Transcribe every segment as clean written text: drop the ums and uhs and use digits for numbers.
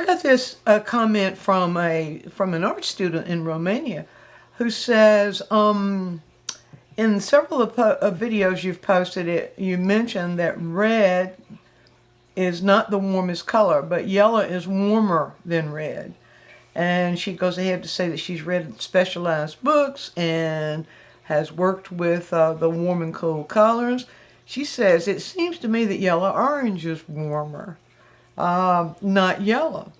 I got this comment from an art student in Romania who says, in several of videos you've posted, you mentioned that red is not the warmest color, but yellow is warmer than red. And she goes ahead to say that she's read specialized books and has worked with the warm and cool colors. She says, it seems to me that yellow-orange is warmer, not yellow,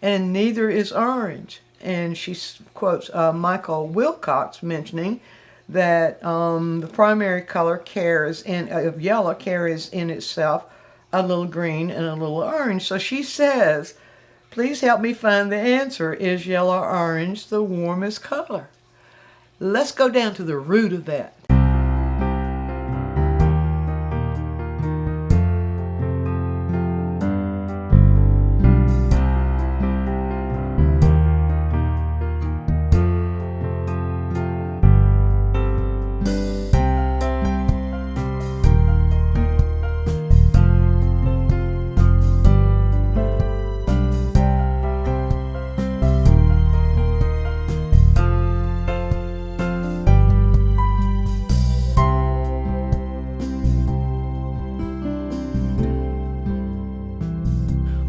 and neither is orange. And she quotes Michael Wilcox mentioning that the primary color of yellow carries in itself a little green and a little orange. So she says, please help me find the answer. Is yellow-orange the warmest color? Let's go down to the root of that.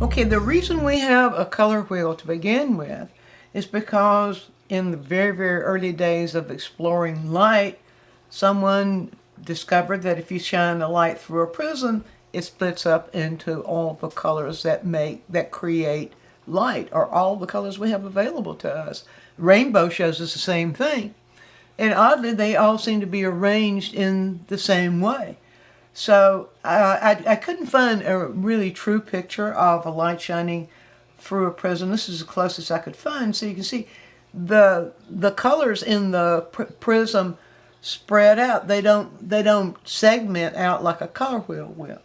Okay, the reason we have a color wheel to begin with is because in the very, very early days of exploring light, someone discovered that if you shine a light through a prism, it splits up into all the colors that create light, or all the colors we have available to us. Rainbow shows us the same thing. And oddly, they all seem to be arranged in the same way. So I couldn't find a really true picture of a light shining through a prism. This is the closest I could find. So you can see the colors in the prism spread out. They don't segment out like a color wheel will.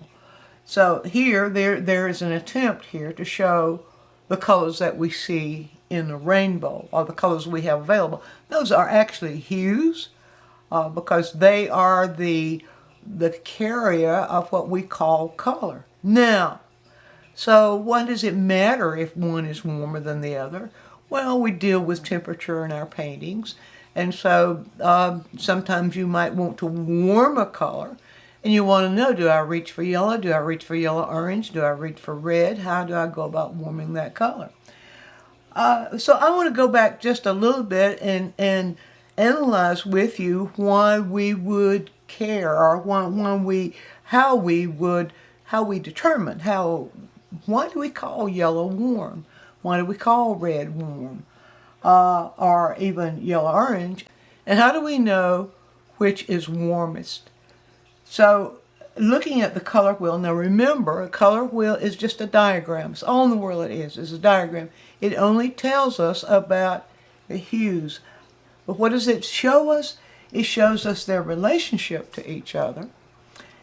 So here there is an attempt here to show the colors that we see in the rainbow, or the colors we have available. Those are actually hues, because they are the carrier of what we call color. Now, so what does it matter if one is warmer than the other? Well, we deal with temperature in our paintings, and so sometimes you might want to warm a color, and you want to know, do I reach for yellow? Do I reach for yellow-orange? Do I reach for red? How do I go about warming that color? So I want to go back just a little bit and analyze with you why we would care, or how we determine why do we call yellow warm? Why do we call red warm? Or even yellow-orange? And how do we know which is warmest? So looking at the color wheel, now remember, a color wheel is just a diagram. It's all in the world it is a diagram. It only tells us about the hues. But what does it show us? It shows us their relationship to each other.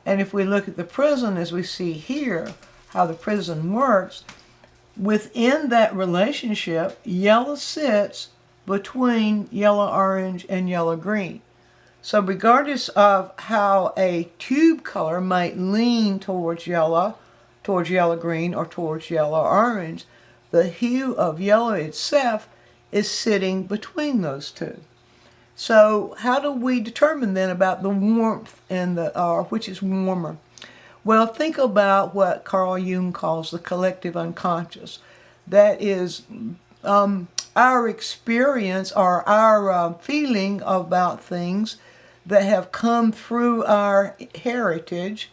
And if we look at the prism, as we see here, how the prism works, within that relationship, yellow sits between yellow-orange and yellow-green. So regardless of how a tube color might lean towards yellow-green, or towards yellow-orange, the hue of yellow itself is sitting between those two. So how do we determine then about the warmth and which is warmer? Well, think about what Carl Jung calls the collective unconscious. That is our experience, or our feeling about things that have come through our heritage,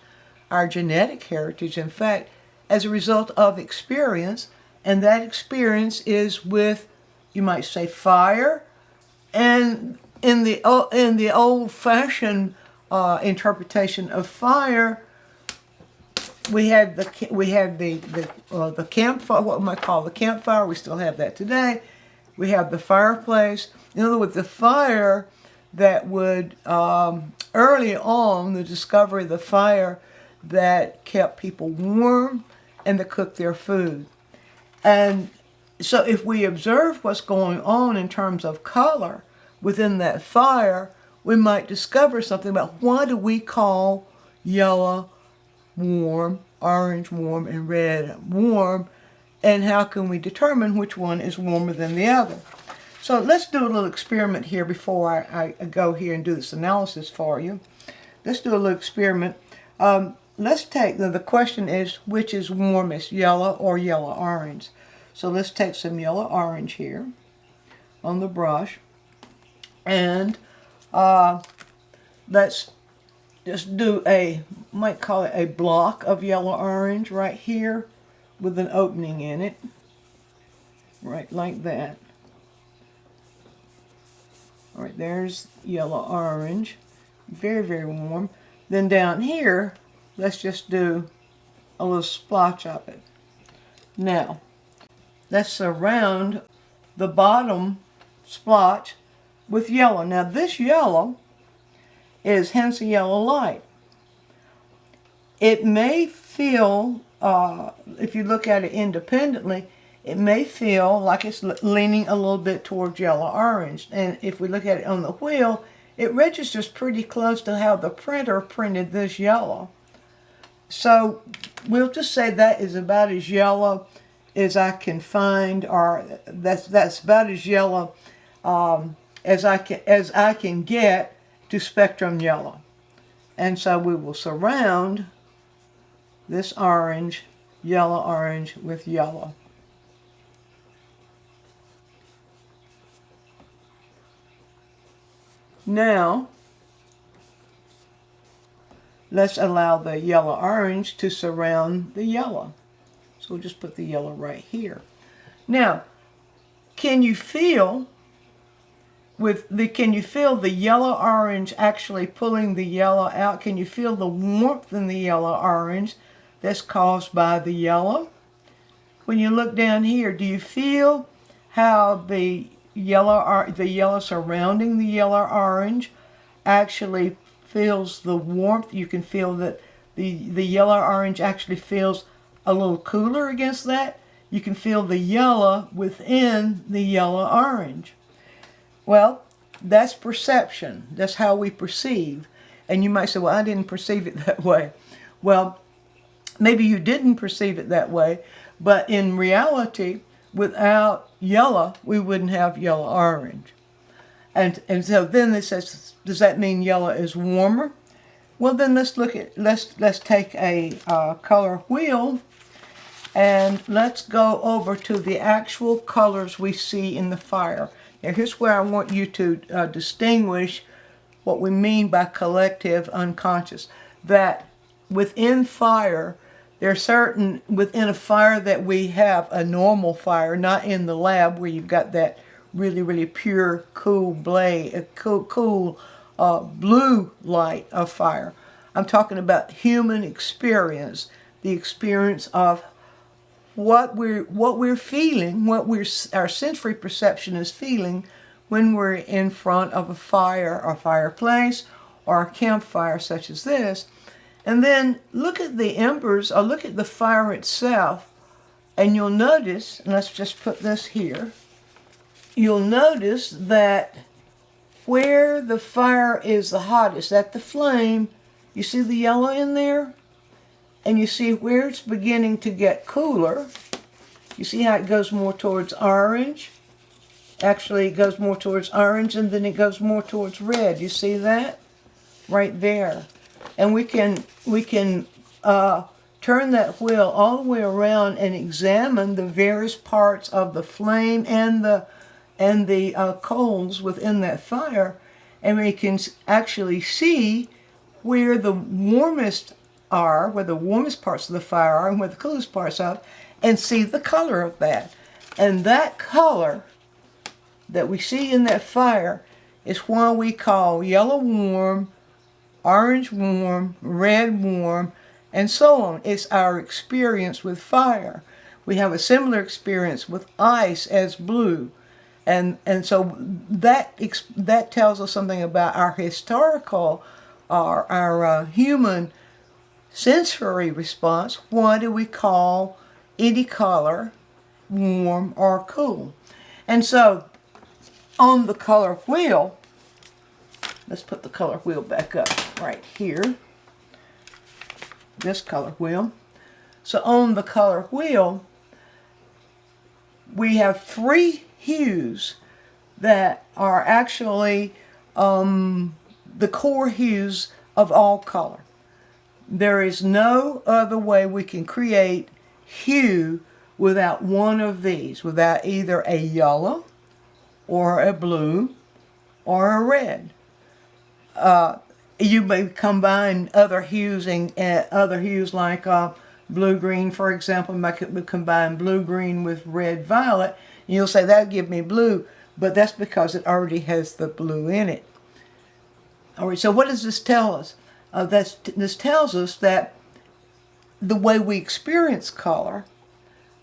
our genetic heritage, in fact, as a result of experience. And that experience is with, you might say, fire. And in the old-fashioned interpretation of fire, we had the campfire, what we might call the campfire. We still have that today. We have the fireplace. In other words, the fire that would, early on, the discovery of the fire that kept people warm and that cooked their food. And so if we observe what's going on in terms of color within that fire, we might discover something about why do we call yellow warm, orange warm, and red warm, And how can we determine which one is warmer than the other? So let's do a little experiment here before I go here and do this analysis for you. Let's do a little experiment. Let's take, the question is, which is warmest, yellow or yellow-orange? So let's take some yellow-orange here on the brush. And let's just do might call it a block of yellow-orange right here with an opening in it. Right like that. All right, there's yellow-orange. Very, very warm. Then down here, let's just do a little splotch of it. Now, let's surround the bottom splotch with yellow. Now this yellow is Hansa yellow light. It may feel, if you look at it independently, it may feel like it's leaning a little bit towards yellow-orange. And if we look at it on the wheel, it registers pretty close to how the printer printed this yellow. So we'll just say that is about as yellow as I can find, or that's about as yellow as I can get to spectrum yellow. And so we will surround this orange, yellow-orange with yellow. Now, let's allow the yellow-orange to surround the yellow. So we'll just put the yellow right here. Now, can you feel the yellow-orange actually pulling the yellow out? Can you feel the warmth in the yellow-orange that's caused by the yellow? When you look down here, do you feel how the yellow surrounding the yellow-orange actually feels the warmth? You can feel that the yellow-orange actually feels a little cooler against that. You can feel the yellow within the yellow-orange. Well, that's perception. That's how we perceive. And you might say, well, I didn't perceive it that way. Well, maybe you didn't perceive it that way, but in reality, without yellow, we wouldn't have yellow-orange. And so then it says, does that mean yellow is warmer? Well, then let's take a color wheel, and let's go over to the actual colors we see in the fire. Now, here's where I want you to distinguish what we mean by collective unconscious. That within fire, there are certain, within a fire that we have a normal fire, not in the lab where you've got that really, really pure, cool blade, cool blue light of fire. I'm talking about human experience, the experience of what we're feeling, our sensory perception is feeling when we're in front of a fire or fireplace or a campfire such as this. And then look at the embers, or look at the fire itself, and you'll notice, and let's just put this here, you'll notice that where the fire is the hottest, at the flame, you see the yellow in there? And you see where it's beginning to get cooler. You see how it goes more towards orange? Actually, it goes more towards orange, and then it goes more towards red. You see that? Right there. And we can turn that wheel all the way around and examine the various parts of the flame and the coals within that fire, and we can actually see where the warmest are, where the warmest parts of the fire are, and where the coolest parts are, and see the color of that. And that color that we see in that fire is what we call yellow warm, orange warm, red warm, and so on. It's our experience with fire. We have a similar experience with ice as blue. And so that tells us something about our historical, our human sensory response. What do we call any color warm or cool? And so on the color wheel, let's put the color wheel back up right here. This color wheel. So on the color wheel, we have three hues that are actually the core hues of all color. There is no other way we can create hue without one of these, without either a yellow or a blue or a red. You may combine other hues and other hues like blue-green, for example. You might combine blue-green with red-violet, and you'll say that'll give me blue, but that's because it already has the blue in it. All right, so what does this tell us? This tells us that the way we experience color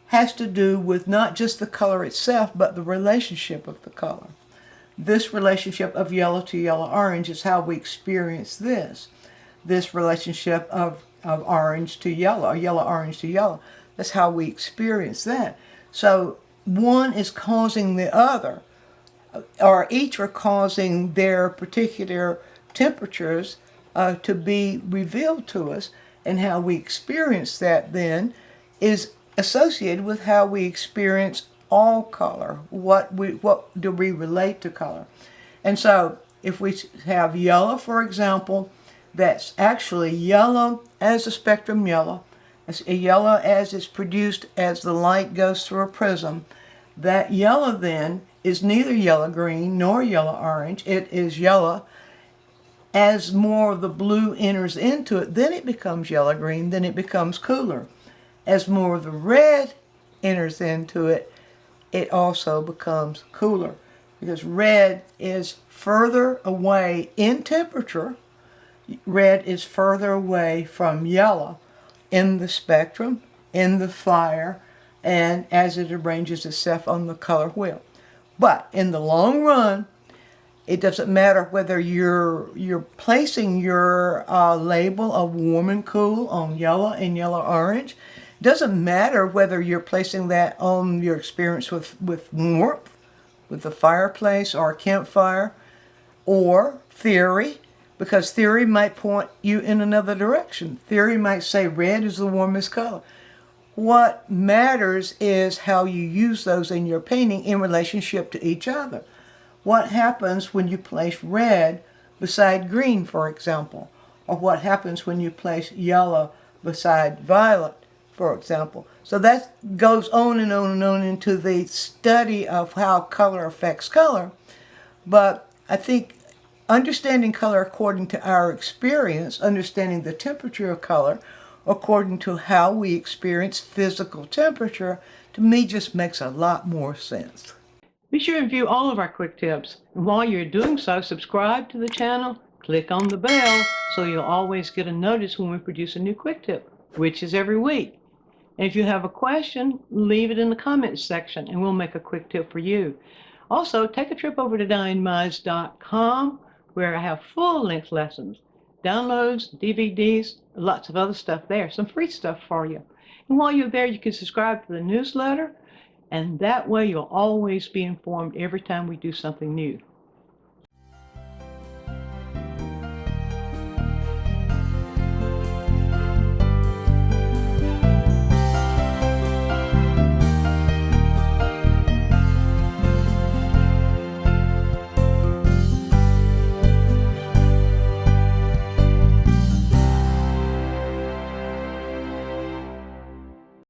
has to do with not just the color itself, but the relationship of the color. This relationship of yellow to yellow-orange is how we experience this. This relationship of orange to yellow, or yellow-orange to yellow, that's how we experience that. So one is causing the other, or each are causing their particular temperatures to be revealed to us, and how we experience that then is associated with how we experience all color. What do we relate to color? And so if we have yellow, for example, that's actually yellow as a spectrum yellow. It's a yellow as it's produced as the light goes through a prism. That yellow then is neither yellow-green nor yellow-orange. It is yellow. As more of the blue enters into it, then it becomes yellow-green, then it becomes cooler. As more of the red enters into it, it also becomes cooler, because red is further away in temperature. Red is further away from yellow in the spectrum, in the fire, and as it arranges itself on the color wheel. But in the long run, it doesn't matter whether you're placing your label of warm and cool on yellow and yellow-orange. It doesn't matter whether you're placing that on your experience with warmth, with the fireplace or a campfire, or theory, because theory might point you in another direction. Theory might say red is the warmest color. What matters is how you use those in your painting in relationship to each other. What happens when you place red beside green, for example? Or what happens when you place yellow beside violet, for example? So that goes on and on and on into the study of how color affects color. But I think understanding color according to our experience, understanding the temperature of color according to how we experience physical temperature, to me just makes a lot more sense. Be sure and view all of our quick tips. And while you're doing so, subscribe to the channel, click on the bell so you'll always get a notice when we produce a new quick tip, which is every week. And if you have a question, leave it in the comments section and we'll make a quick tip for you. Also, take a trip over to DianneMize.com where I have full-length lessons, downloads, DVDs, lots of other stuff there, some free stuff for you. And while you're there, you can subscribe to the newsletter, and that way you'll always be informed every time we do something new.